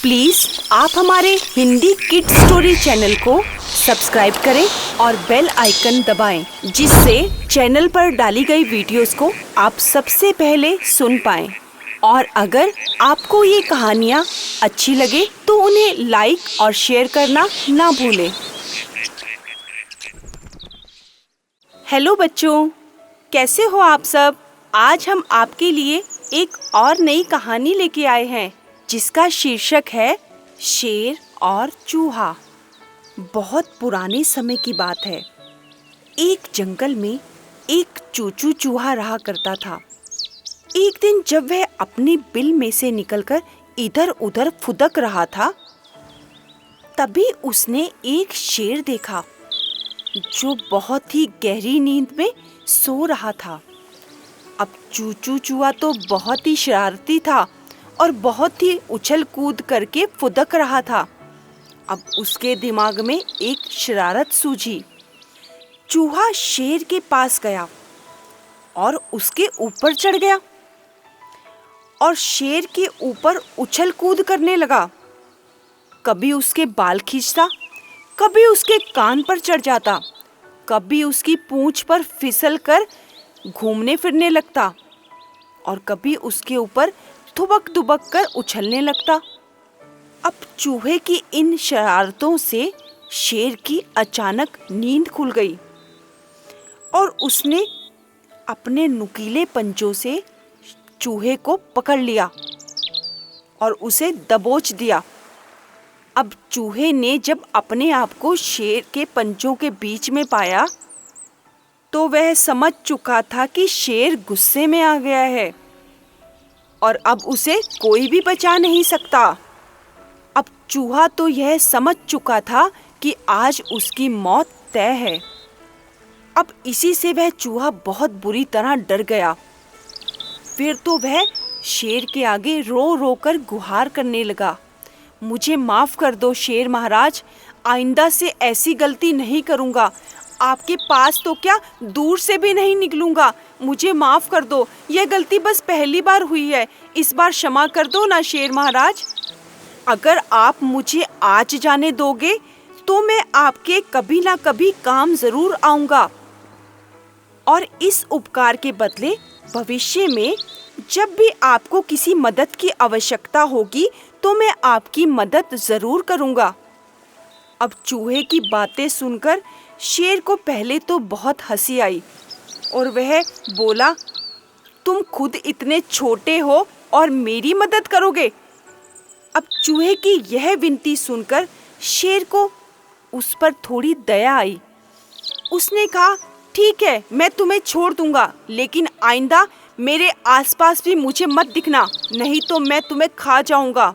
Please आप हमारे Hindi kid story channel को सब्सक्राइब करें और बेल आइकन दबाएं, जिससे चैनल पर डाली गई वीडियोस को आप सबसे पहले सुन पाएं। और अगर आपको ये कहानियाँ अच्छी लगे तो उन्हें लाइक और शेयर करना ना भूलें। हेलो बच्चों, कैसे हो आप सब? आज हम आपके लिए एक और नई कहानी लेके आए हैं जिसका शीर्षक है शेर और चूहा। बहुत पुराने समय की बात है। एक जंगल में एक चूचू चूहा रहा करता था। एक दिन जब वह अपनी बिल में से निकलकर इधर उधर फुदक रहा था, तभी उसने एक शेर देखा जो बहुत ही गहरी नींद में सो रहा था। अब चूचू चूहा तो बहुत ही शरारती था और बहुत ही उछल कूद करके फुदक रहा था। अब उसके दिमाग में एक शरारत सूझी। चूहा शेर के पास गया और उसके ऊपर चढ़ गया और शेर के ऊपर उछल कूद करने लगा। कभी उसके बाल खींचता, कभी उसके कान पर चढ़ जाता, कभी उसकी पूंछ पर फिसल कर घूमने फिरने लगता और कभी उसके ऊपर थुबक दुबक कर उछलने लगता। अब चूहे की इन शरारतों से शेर की अचानक नींद खुल गई और उसने अपने नुकीले पंजों से चूहे को पकड़ लिया और उसे दबोच दिया। अब चूहे ने जब अपने आप को शेर के पंजों के बीच में पाया तो वह समझ चुका था कि शेर गुस्से में आ गया है और अब उसे कोई भी बचा नहीं सकता। अब चूहा तो यह समझ चुका था कि आज उसकी मौत तय है। अब इसी से वह चूहा बहुत बुरी तरह डर गया। फिर तो वह शेर के आगे रो रो कर गुहार करने लगा। मुझे माफ कर दो शेर महाराज, आइंदा से ऐसी गलती नहीं करूँगा। आपके पास तो क्या, दूर से भी नहीं निकलूंगा। मुझे माफ कर दो, यह गलती बस पहली बार हुई है। इस बार क्षमा कर दो ना शेर महाराज। अगर आप मुझे आज जाने दोगे तो मैं आपके कभी ना कभी काम जरूर आऊंगा और इस उपकार के बदले भविष्य में जब भी आपको किसी मदद की आवश्यकता होगी तो मैं आपकी मदद जरूर करूंगा। अब चूहे की बातें सुनकर शेर को पहले तो बहुत हंसी आई और वह बोला, तुम खुद इतने छोटे हो और मेरी मदद करोगे? अब चूहे की यह विनती सुनकर शेर को उस पर थोड़ी दया आई। उसने कहा, ठीक है, मैं तुम्हें छोड़ दूंगा, लेकिन आइंदा मेरे आसपास भी मुझे मत दिखना, नहीं तो मैं तुम्हें खा जाऊंगा।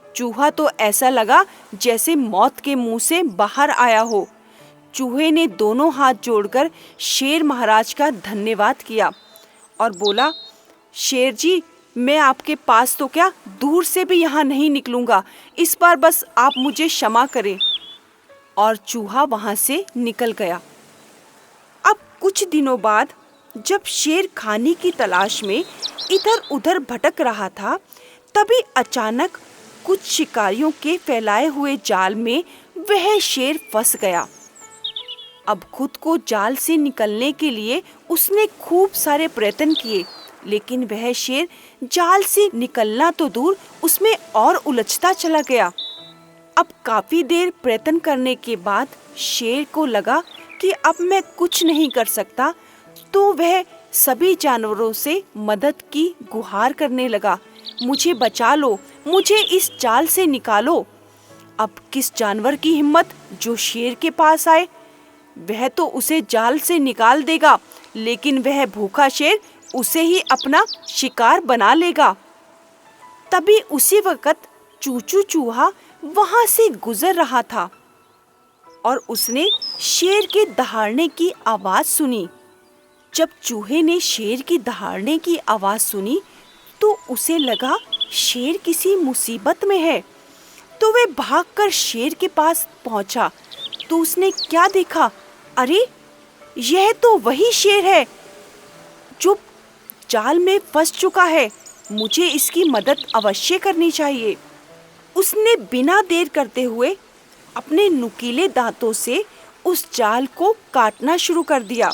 चूहा तो ऐसा लगा जैसे मौत के मुंह से बाहर आया हो। चूहे ने दोनों हाथ जोड़कर शेर महाराज का धन्यवाद किया और बोला, शेर जी, मैं आपके पास तो क्या, दूर से भी यहाँ नहीं निकलूंगा। इस बार बस आप मुझे क्षमा करें। और चूहा वहाँ से निकल गया। अब कुछ दिनों बाद जब शेर खाने की तलाश में इधर उधर भटक रहा था, तभी अचानक कुछ शिकारियों के फैलाए हुए जाल में वह शेर फंस गया। अब खुद को जाल से निकलने के लिए उसने खूब सारे प्रयत्न किए, लेकिन वह शेर जाल से निकलना तो दूर, उसमें और उलझता चला गया। अब काफी देर प्रयत्न करने के बाद शेर को लगा कि अब मैं कुछ नहीं कर सकता, तो वह सभी जानवरों से मदद की गुहार करने लगा। मुझे बचा लो, मुझे इस जाल से निकालो। अब किस जानवर की हिम्मत जो शेर के पास आए? वह तो उसे जाल से निकाल देगा, लेकिन वह भूखा शेर उसे ही अपना शिकार बना लेगा। तभी उसी वक्त चूचू चूहा वहां से गुजर रहा था और उसने शेर के दहाड़ने की आवाज सुनी। जब चूहे ने शेर की दहाड़ने की आवाज सुनी तो उसे लगा शेर किसी मुसीबत में है, तो वह भागकर शेर के पास पहुंचा। तो उसने क्या देखा? अरे, यह तो वही शेर है जो जाल में फंस चुका है। मुझे इसकी मदद अवश्य करनी चाहिए। उसने बिना देर करते हुए अपने नुकीले दांतों से उस जाल को काटना शुरू कर दिया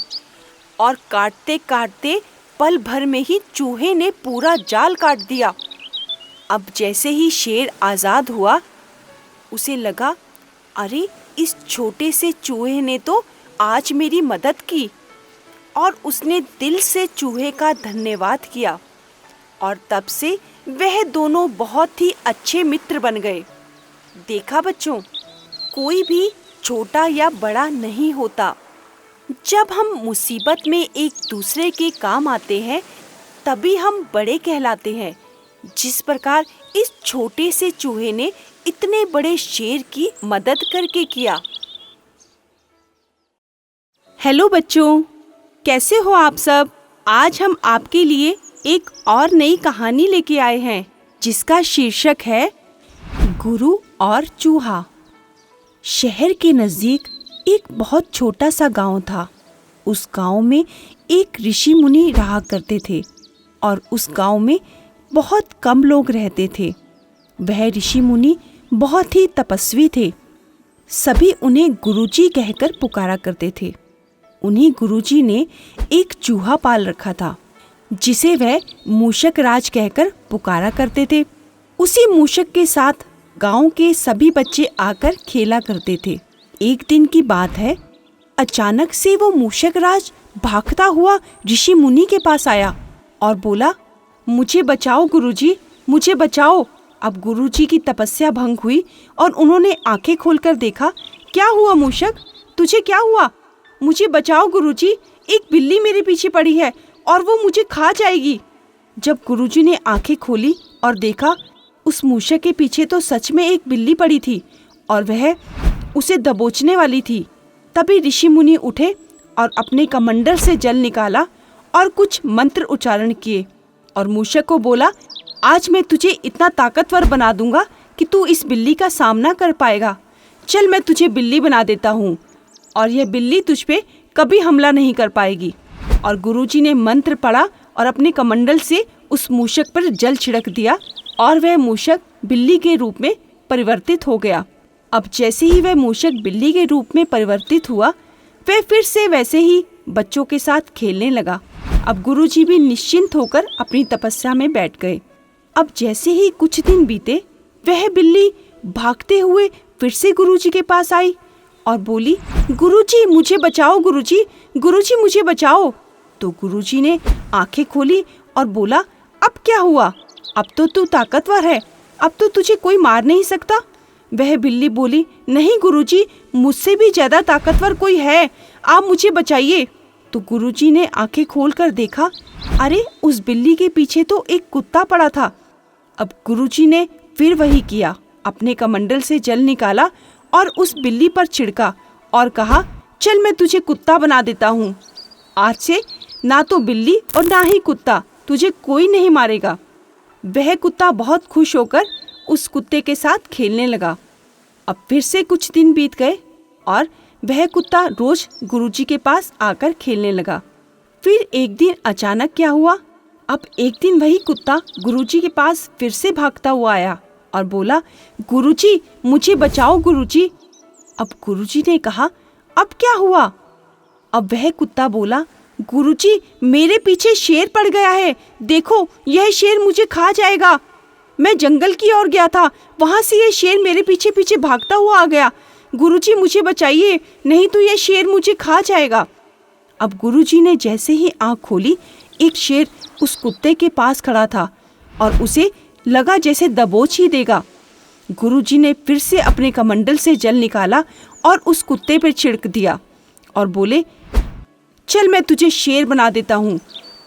और काटते काटते पल भर में ही चूहे ने पूरा जाल काट दिया। अब जैसे ही शेर आज़ाद हुआ, उसे लगा, अरे इस छोटे से चूहे ने तो आज मेरी मदद की, और उसने दिल से चूहे का धन्यवाद किया और तब से वह दोनों बहुत ही अच्छे मित्र बन गए। देखा बच्चों, कोई भी छोटा या बड़ा नहीं होता। जब हम मुसीबत में एक दूसरे के काम आते हैं तभी हम बड़े कहलाते हैं, जिस प्रकार इस छोटे से चूहे ने इतने बड़े शेर की मदद करके किया। हेलो बच्चों, कैसे हो आप सब? आज हम आपके लिए एक और नई कहानी लेके आए हैं जिसका शीर्षक है गुरु और चूहा। शहर के नज़दीक एक बहुत छोटा सा गांव था। उस गांव में एक ऋषि मुनि रहा करते थे और उस गांव में बहुत कम लोग रहते थे। वह ऋषि मुनि बहुत ही तपस्वी थे। सभी उन्हें गुरुजी कहकर पुकारा करते थे। उन्हीं गुरुजी ने एक चूहा पाल रखा था जिसे वह मूषक राज कहकर पुकारा करते थे। उसी मूषक के साथ गांव के सभी बच्चे आकर खेला करते थे। एक दिन की बात है, अचानक से वो मूषक राज भागता हुआ ऋषि मुनि के पास आया और बोला, मुझे बचाओ गुरुजी, मुझे बचाओ। अब गुरुजी की तपस्या भंग हुई और उन्होंने आंखें खोलकर देखा। क्या हुआ मूषक, तुझे क्या हुआ? मुझे बचाओ गुरुजी, एक बिल्ली मेरे पीछे पड़ी है और वो मुझे खा जाएगी। जब गुरुजी ने आंखें खोली और देखा, उस मूषक के पीछे तो सच में एक बिल्ली पड़ी थी और वह उसे दबोचने वाली थी। तभी ऋषि मुनि उठे और अपने कमंडल से जल निकाला और कुछ मंत्र उच्चारण किए और मूषक को बोला, आज मैं तुझे इतना ताकतवर बना दूंगा कि तू इस बिल्ली का सामना कर पाएगा। चल मैं तुझे बिल्ली बना देता हूँ और यह बिल्ली तुझ पे कभी हमला नहीं कर पाएगी। और गुरुजी ने मंत्र पढ़ा और अपने कमंडल से उस मूषक पर जल छिड़क दिया और वह मूषक बिल्ली के रूप में परिवर्तित हो गया। अब जैसे ही वह मूषक बिल्ली के रूप में परिवर्तित हुआ, वह फिर से वैसे ही बच्चों के साथ खेलने लगा। अब गुरुजी भी निश्चिंत होकर अपनी तपस्या में बैठ गए। अब जैसे ही कुछ दिन बीते, वह बिल्ली भागते हुए फिर से गुरुजी के पास आई और बोली, गुरुजी मुझे बचाओ, गुरुजी, गुरुजी मुझे बचाओ। तो गुरुजी ने आंखें खोली और बोला, अब क्या हुआ? अब तो तू ताकतवर है, अब तो तुझे कोई मार नहीं सकता। वह बिल्ली बोली, नहीं गुरुजी, मुझसे भी ज्यादा ताकतवर कोई है, आप मुझे बचाइए। तो गुरुजी ने आंखें खोलकर देखा, अरे उस बिल्ली के पीछे तो एक कुत्ता पड़ा था। अब गुरुजी ने फिर वही किया, अपने कमंडल से जल निकाला और उस बिल्ली पर छिड़का और कहा, चल मैं तुझे कुत्ता बना देता हूँ। आज से ना तो बिल्ली और ना ही कुत्ता, तुझे कोई नहीं मारेगा। वह कुत्ता बहुत खुश होकर उस कुत्ते के साथ खेलने लगा। अब फिर से कुछ दिन बीत गए और वह कुत्ता रोज गुरुजी के पास आकर खेलने लगा। फिर एक दिन अचानक क्या हुआ, अब एक दिन वही कुत्ता गुरुजी के पास फिर से भागता हुआ आया और बोला, गुरुजी मुझे बचाओ गुरुजी। अब गुरुजी ने कहा, अब क्या हुआ? अब वह कुत्ता बोला, गुरुजी मेरे पीछे शेर पड़ गया है, देखो यह शेर मुझे खा जाएगा। मैं जंगल की ओर गया था, वहाँ से यह शेर मेरे पीछे पीछे भागता हुआ आ गया। गुरुजी मुझे बचाइए, नहीं तो यह शेर मुझे खा जाएगा। अब गुरुजी ने जैसे ही आँख खोली, एक शेर उस कुत्ते के पास खड़ा था और उसे लगा जैसे दबोच ही देगा। गुरुजी ने फिर से अपने कमंडल से जल निकाला और उस कुत्ते पर छिड़क दिया और बोले, चल मैं तुझे शेर बना देता हूँ,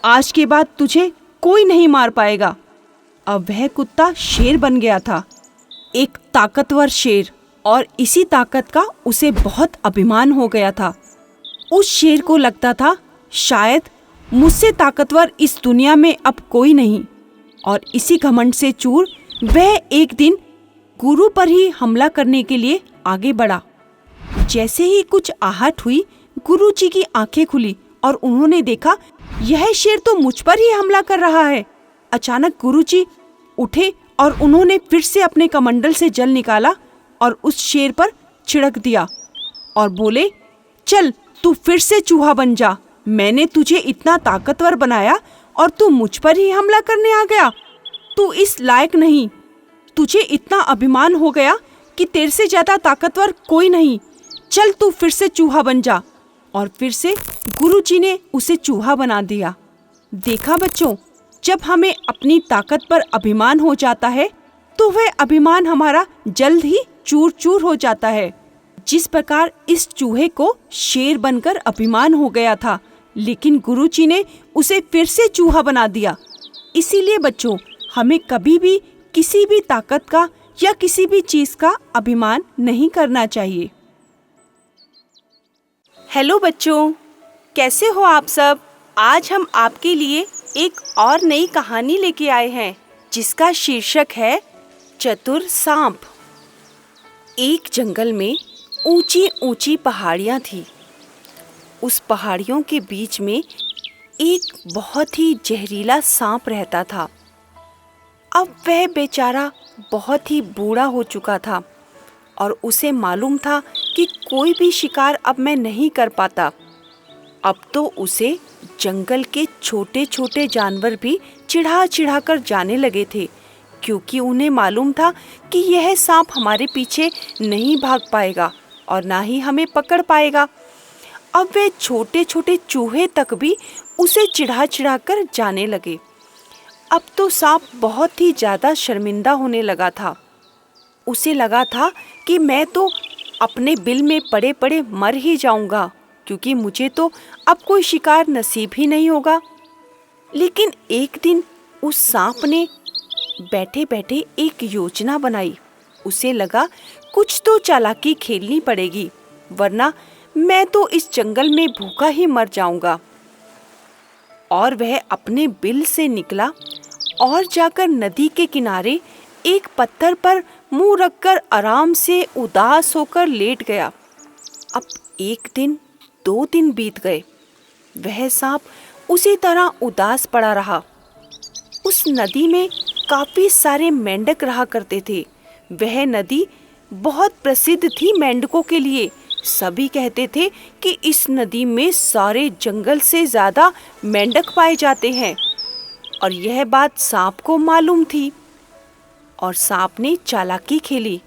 आज के बाद तुझे कोई नहीं मार पाएगा। अब वह कुत्ता शेर बन गया था, एक ताकतवर शेर, और इसी ताकत का उसे बहुत अभिमान हो गया था। उस शेर को लगता था, शायद मुझसे ताकतवर इस दुनिया में अब कोई नहीं, और इसी घमंड से चूर वह एक दिन गुरु पर ही हमला करने के लिए आगे बढ़ा। जैसे ही कुछ आहट हुई, गुरुजी की आंखें खुली और उन्होंने देखा, यह शेर तो मुझ पर ही हमला कर रहा है। अचानक गुरुजी उठे और उन्होंने फिर से अपने कमंडल से जल निकाला और उस शेर पर छिड़क दिया और बोले, चल तू फिर से चूहा बन जा। मैंने तुझे इतना ताकतवर बनाया और तू मुझ पर ही हमला करने आ गया। तू इस लायक नहीं। तुझे इतना अभिमान हो गया कि तेरे से ज्यादा ताकतवर कोई नहीं। चल तू फिर से चूहा बन जा। और फिर से गुरुजी ने उसे चूहा बना दिया। देखा बच्चों, जब हमें अपनी ताकत पर अभिमान हो जाता है तो वह अभिमान हमारा जल्द ही चूर चूर हो जाता है। जिस प्रकार इस चूहे को शेर बनकर अभिमान हो गया था, लेकिन गुरुजी ने उसे फिर से चूहा बना दिया। इसीलिए बच्चों, हमें कभी भी किसी भी ताकत का या किसी भी चीज का अभिमान नहीं करना चाहिए। हेलो बच्चों, कैसे हो आप सब? आज हम आपके लिए एक और नई कहानी लेके आए हैं जिसका शीर्षक है चतुर सांप। एक जंगल में ऊंची ऊंची पहाड़ियां थी। उस पहाड़ियों के बीच में एक बहुत ही जहरीला सांप रहता था। अब वह बेचारा बहुत ही बूढ़ा हो चुका था और उसे मालूम था कि कोई भी शिकार अब मैं नहीं कर पाता। अब तो उसे जंगल के छोटे छोटे जानवर भी चिढ़ा चिढ़ा कर जाने लगे थे, क्योंकि उन्हें मालूम था कि यह सांप हमारे पीछे नहीं भाग पाएगा और ना ही हमें पकड़ पाएगा। अब वे छोटे छोटे चूहे तक भी उसे चिढ़ा चिढ़ा कर जाने लगे। अब तो सांप बहुत ही ज़्यादा शर्मिंदा होने लगा था। उसे लगा था कि मैं तो अपने बिल में पड़े पड़े मर ही जाऊंगा, क्योंकि मुझे तो अब कोई शिकार नसीब ही नहीं होगा। लेकिन एक दिन उस सांप ने बैठे बैठे एक योजना बनाई। उसे लगा कुछ तो चालाकी खेलनी पड़ेगी, वरना मैं तो इस जंगल में भूखा ही मर जाऊंगा। और वह अपने बिल से निकला और जाकर नदी के किनारे एक पत्थर पर मुंह रखकर आराम से उदास होकर लेट गया। अब एक दिन, 2 दिन बीत गए। वह सांप उसी तरह उदास पड़ा रहा। उस नदी में काफी सारे मेंढक रहा करते थे। वह नदी बहुत प्रसिद्ध थी मेंढकों के लिए। सभी कहते थे कि इस नदी में सारे जंगल से ज्यादा मेंढक पाए जाते हैं, और यह बात सांप को मालूम थी। और सांप ने चालाकी खेली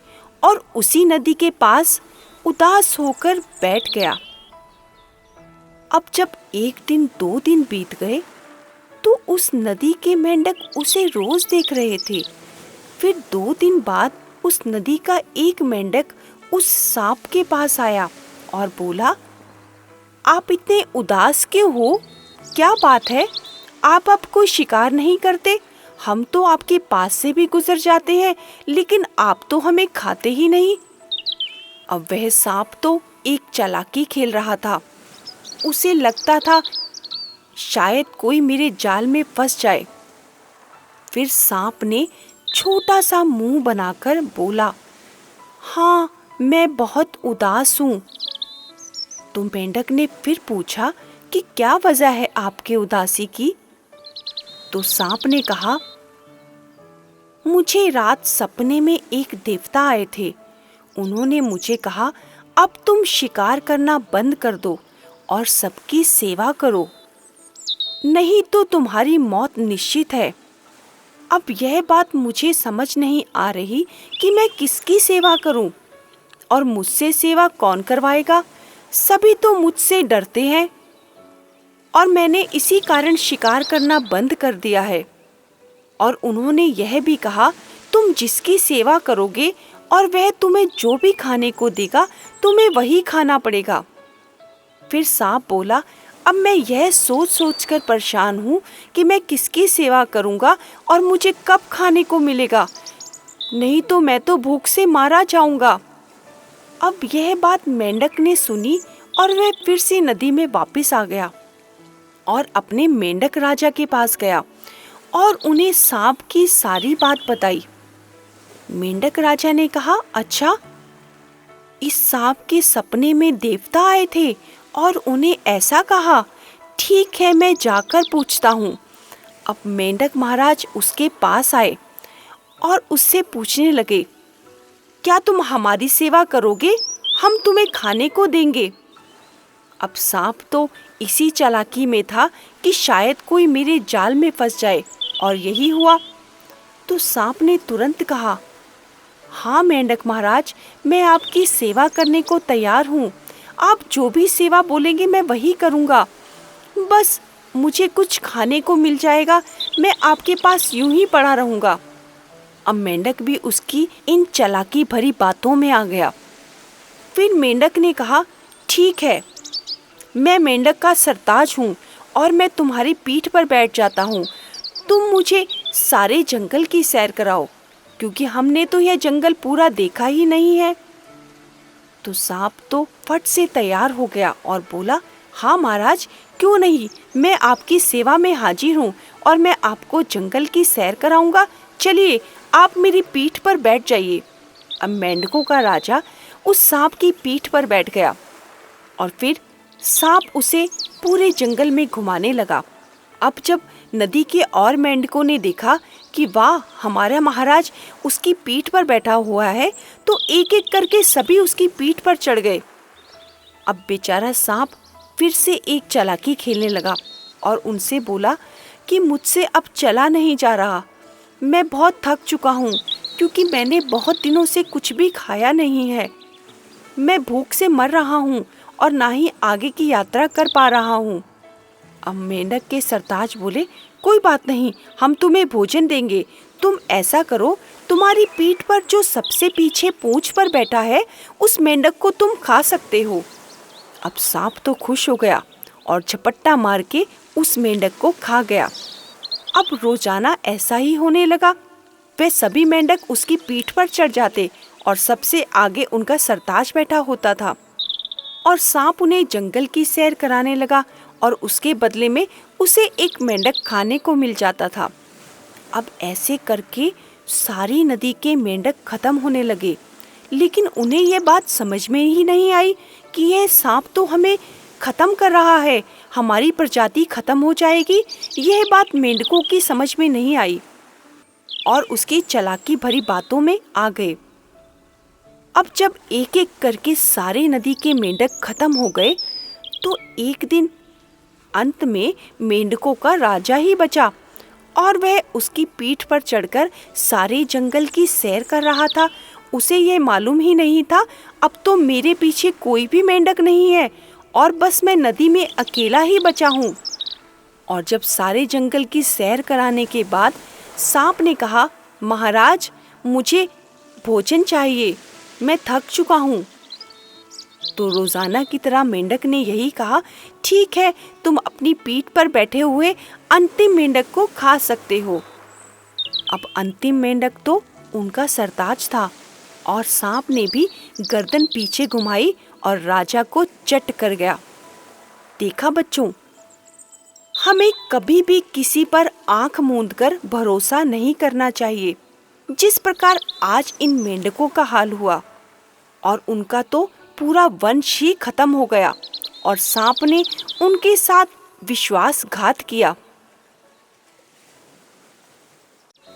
और उसी नदी के पास उदास होकर बैठ गया। अब जब 1 दिन 2 दिन बीत गए तो उस नदी के मेंढक उसे रोज देख रहे थे। फिर 2 दिन बाद उस नदी का एक मेंढक उस सांप के पास आया और बोला, आप इतने उदास क्यों हो? क्या बात है? आप अब कोई शिकार नहीं करते? हम तो आपके पास से भी गुजर जाते हैं, लेकिन आप तो हमें खाते ही नहीं। अब वह सांप तो एक चालाकी खेल रहा था। उसे लगता था शायद कोई मेरे जाल में फंस जाए। फिर सांप ने छोटा सा मुंह बनाकर बोला, हाँ, मैं बहुत उदास हूँ। तो मेंढक ने फिर पूछा कि क्या वजह है आपके उदासी की? तो सांप ने कहा, मुझे रात सपने में एक देवता आए थे। उन्होंने मुझे कहा, अब तुम शिकार करना बंद कर दो और सबकी सेवा करो, नहीं तो तुम्हारी मौत निश्चित है। अब यह बात मुझे समझ नहीं आ रही कि मैं किसकी सेवा करूं, और मुझसे सेवा कौन करवाएगा? सभी तो मुझसे डरते हैं, और मैंने इसी कारण शिकार करना बंद कर दिया है। और उन्होंने यह भी कहा, तुम जिसकी सेवा करोगे और वह तुम्हें जो भी खाने को देगा, तुम्हें वही खाना पड़ेगा। फिर सांप बोला, अब मैं यह सोच सोच कर परेशान हूँ कि मैं किसकी सेवा करूँगा और मुझे कब खाने को मिलेगा, नहीं तो मैं तो भूख से मारा जाऊँगा। अब यह बात मेंढक ने सुनी और वह फिर से नदी में वापस आ गया और अपने मेंढक राजा के पास गया और उन्हें सांप की सारी बात बताई। मेंढक राजा ने कहा, अच्छा, इस सांप के सपने में देवता आए थे और उन्हें ऐसा कहा। ठीक है, मैं जाकर पूछता हूँ। अब मेंढक महाराज उसके पास आए और उससे पूछने लगे, क्या तुम हमारी सेवा करोगे? हम तुम्हें खाने को देंगे। अब सांप तो इसी चालाकी में था कि शायद कोई मेरे जाल में फंस जाए, और यही हुआ। तो सांप ने तुरंत कहा, हाँ मेंढक महाराज, मैं आपकी सेवा करने को तैयार हूँ। आप जो भी सेवा बोलेंगे मैं वही करूँगा। बस मुझे कुछ खाने को मिल जाएगा, मैं आपके पास यूं ही पड़ा रहूँगा। अब मेंढक भी उसकी इन चालाकी भरी बातों में आ गया। फिर मेंढक ने कहा, ठीक है, मैं मेंढक का सरताज हूँ और मैं तुम्हारी पीठ पर बैठ जाता हूँ। तुम मुझे सारे जंगल की सैर कराओ, क्योंकि हमने तो यह जंगल पूरा देखा ही नहीं है। तो सांप तो फट से तैयार हो गया और बोला, हाँ महाराज, क्यों नहीं, मैं आपकी सेवा में हाजिर हूँ और मैं आपको जंगल की सैर कराऊंगा। चलिए, आप मेरी पीठ पर बैठ जाइए। अब मेंढकों का राजा उस सांप की पीठ पर बैठ गया और फिर सांप उसे पूरे जंगल में घुमाने लगा। अब जब नदी के और मेंढकों ने देखा कि वाह, हमारा महाराज उसकी पीठ पर बैठा हुआ है, तो एक एक करके सभी उसकी पीठ पर चढ़ गए। अब बेचारा सांप फिर से एक चालाकी खेलने लगा और उनसे बोला कि मुझसे अब चला नहीं जा रहा। मैं बहुत थक चुका हूँ, क्योंकि मैंने बहुत दिनों से कुछ भी खाया नहीं है। मैं भूख से मर रहा हूँ और ना ही आगे की यात्रा कर पा रहा हूँ। अब मेंढक के सरताज बोले, कोई बात नहीं, हम तुम्हें भोजन देंगे। तुम ऐसा करो, तुम्हारी पीठ पर जो सबसे पीछे पूंछ पर बैठा है, उस मेंढक को तुम खा सकते हो। अब सांप तो खुश हो गया और झपट्टा मार के उस मेंढक को खा गया। अब रोजाना ऐसा ही होने लगा। वे सभी मेंढक उसकी पीठ पर चढ़ जाते और सबसे आगे उनका सरताज बैठा होता था, और सांप उन्हें जंगल की सैर कराने लगा और उसके बदले में उसे एक मेंढक खाने को मिल जाता था। अब ऐसे करके सारी नदी के मेंढक खत्म होने लगे, लेकिन उन्हें यह बात समझ में ही नहीं आई कि यह सांप तो हमें खत्म कर रहा है, हमारी प्रजाति खत्म हो जाएगी। यह बात मेंढकों की समझ में नहीं आई और उसकी चालाकी भरी बातों में आ गए। अब जब एक एक करके सारे नदी के मेंढक खत्म हो गए, तो एक दिन अंत में मेंढकों का राजा ही बचा और वह उसकी पीठ पर चढ़कर सारे जंगल की सैर कर रहा था। उसे यह मालूम ही नहीं था, अब तो मेरे पीछे कोई भी मेंढक नहीं है और बस मैं नदी में अकेला ही बचा हूँ। और जब सारे जंगल की सैर कराने के बाद सांप ने कहा, महाराज, मुझे भोजन चाहिए, मैं थक चुका हूँ। तो रोजाना की तरह मेंढक ने यही कहा, ठीक है, तुम अपनी पीठ पर बैठे हुए अंतिम मेंढक को खा सकते हो। अब अंतिम मेंढक तो उनका सरताज था और सांप ने भी गर्दन पीछे घुमाई और राजा को चट कर गया। देखा बच्चों, हमें कभी भी किसी पर आंख मूंदकर भरोसा नहीं करना चाहिए। जिस प्रकार आज इन मेंढकों का हाल हुआ, और उनका तो पूरा वंश ही खत्म हो गया और सांप ने उनके साथ विश्वासघात किया।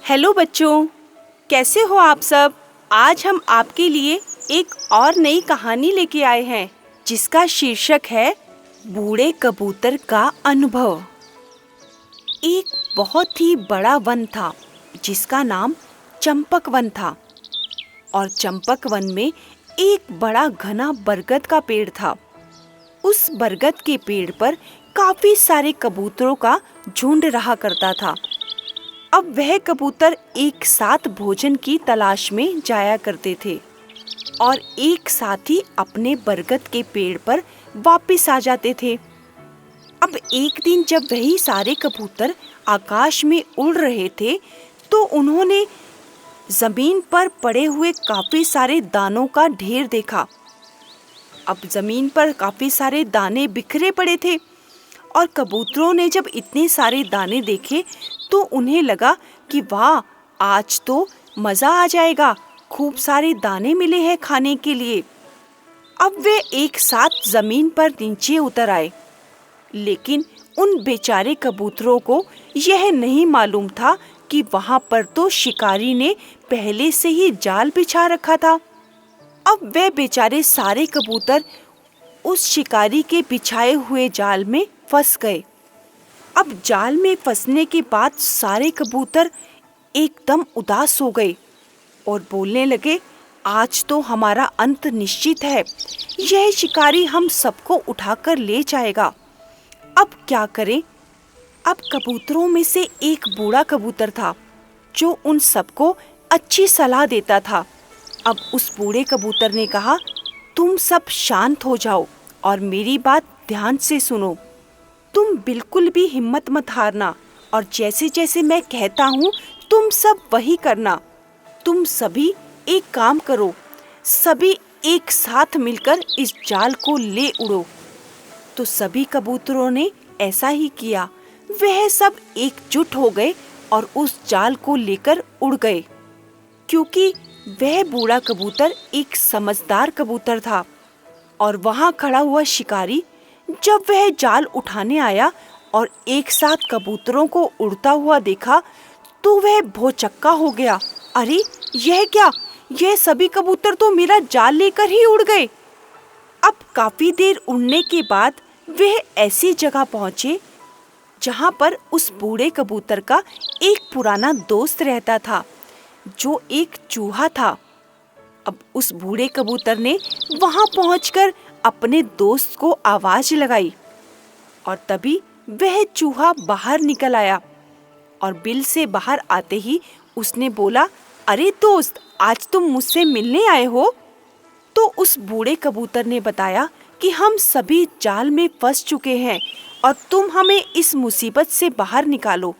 हेलो बच्चों, कैसे हो आप सब? आज हम आपके लिए एक और नई कहानी लेके आए हैं, जिसका शीर्षक है बूढ़े कबूतर का अनुभव। एक बहुत ही बड़ा वन था, जिसका नाम चंपक वन था, और चंपक वन में एक बड़ा घना बरगद का पेड़ था। उस बरगद के पेड़ पर काफी सारे कबूतरों का झुंड रहा करता था। अब वह कबूतर एक साथ भोजन की तलाश में जाया करते थे और एक साथ ही अपने बरगद के पेड़ पर वापस आ जाते थे। अब एक दिन जब वही सारे कबूतर आकाश में उड़ रहे थे, तो उन्होंने जमीन पर पड़े हुए काफी सारे दानों का ढेर देखा। अब जमीन पर काफी सारे दाने बिखरे पड़े थे और कबूतरों ने जब इतने सारे दाने देखे, तो उन्हें लगा कि वाह, आज तो मजा आ जाएगा, खूब सारे दाने मिले हैं खाने के लिए। अब वे एक साथ जमीन पर नीचे उतर आए, लेकिन उन बेचारे कबूतरों को यह नहीं मालूम था कि वहां पर तो शिकारी ने पहले से ही जाल बिछा रखा था। अब वे बेचारे सारे कबूतर उस शिकारी के बिछाए हुए जाल में फंस गए। अब जाल में फंसने के बाद सारे कबूतर एकदम उदास हो गए और बोलने लगे, आज तो हमारा अंत निश्चित है। यह शिकारी हम सबको उठाकर ले जाएगा। अब क्या करें? अब कबूतरों में से एक बूढ़ा कबूतर था जो उन सबको अच्छी सलाह देता था। अब उस बूढ़े कबूतर ने कहा, तुम सब शांत हो जाओ और मेरी बात ध्यान से सुनो। तुम बिल्कुल भी हिम्मत मत हारना और जैसे जैसे मैं कहता हूँ तुम सब वही करना। तुम सभी एक काम करो, सभी एक साथ मिलकर इस जाल को ले उड़ो। तो सभी कबूतरों ने ऐसा ही किया। वह सब एकजुट हो गए और उस जाल को लेकर उड़ गए, क्योंकि वह बूढ़ा कबूतर एक समझदार कबूतर था। और वहां खड़ा हुआ शिकारी जब वह जाल उठाने आया और एक साथ कबूतरों को उड़ता हुआ देखा तो वह भौचक्का हो गया। अरे यह क्या? यह सभी कबूतर तो मेरा जाल लेकर ही उड़ गए। अब काफी देर उड़ने के बाद वह ऐसी जगह पहुंचे जहां पर उस बूढ़े कबूतर का एक पुराना दोस्त रहता था जो एक चूहा था। अब उस बूढ़े कबूतर ने वहां पहुंचकर अपने दोस्त को आवाज लगाई और तभी वह चूहा बाहर निकल आया और बिल से बाहर आते ही उसने बोला, अरे दोस्त, आज तुम मुझसे मिलने आए हो? तो उस बूढ़े कबूतर ने बताया कि हम सभी जाल में फंस चुके हैं और तुम हमें इस मुसीबत से बाहर निकालो।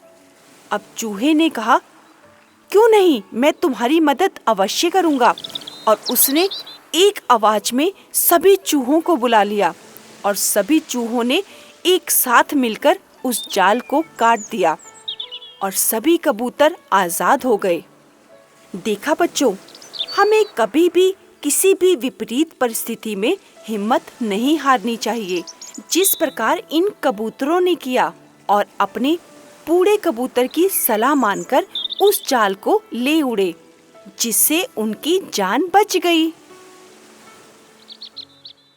अब चूहे ने कहा, क्यों नहीं, मैं तुम्हारी मदद अवश्य करूंगा। और उसने एक आवाज में सभी चूहों को बुला लिया और सभी चूहों ने एक साथ मिलकर उस जाल को काट दिया और सभी कबूतर आजाद हो गए। देखा बच्चों, हमें कभी भी किसी भी विपरीत परिस्थिति में हिम्मत नहीं हारनी चाहिए, जिस प्रकार इन कबूतरों ने किया और अपने बूढ़े कबूतर की सलाह मानकर उस जाल को ले उड़े, जिससे उनकी जान बच गई।